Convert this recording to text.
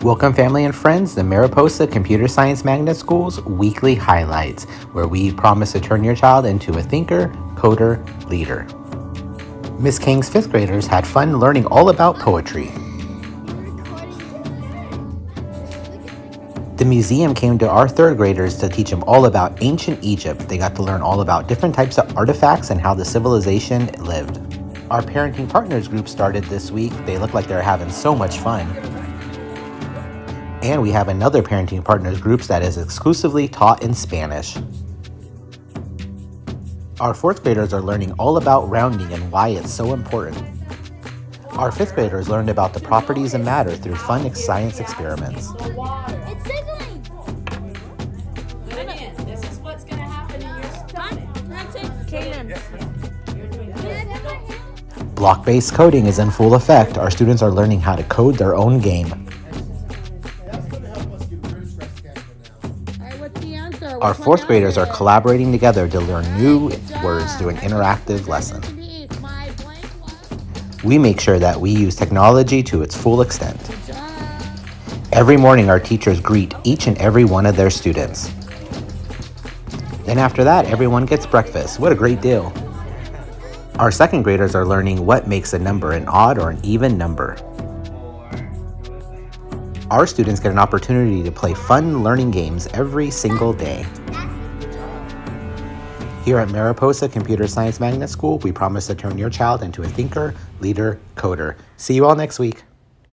Welcome, family and friends, to Mariposa Computer Science Magnet School's weekly highlights, where we promise to turn your child into a thinker, coder, leader. Miss King's fifth graders had fun learning all about poetry. The museum came to our third graders to teach them all about ancient Egypt. They got to learn all about different types of artifacts and how the civilization lived. Our parenting partners group started this week. They look like they're having so much fun. And we have another parenting partners group that is exclusively taught in Spanish. Our fourth graders are learning all about rounding and why it's so important. Our fifth graders learned about the properties of matter through fun science experiments. It's sizzling! Vivian, this is what's going to happen in your stomach. Block-based coding is in full effect. Our students are learning how to code their own game. Our fourth graders are collaborating together to learn new words through an interactive lesson. We make sure that we use technology to its full extent. Every morning, our teachers greet each and every one of their students. Then after that, everyone gets breakfast. What a great deal. Our second graders are learning what makes a number an odd or an even number. Our students get an opportunity to play fun learning games every single day. Here at Mariposa Computer Science Magnet School, we promise to turn your child into a thinker, leader, coder. See you all next week.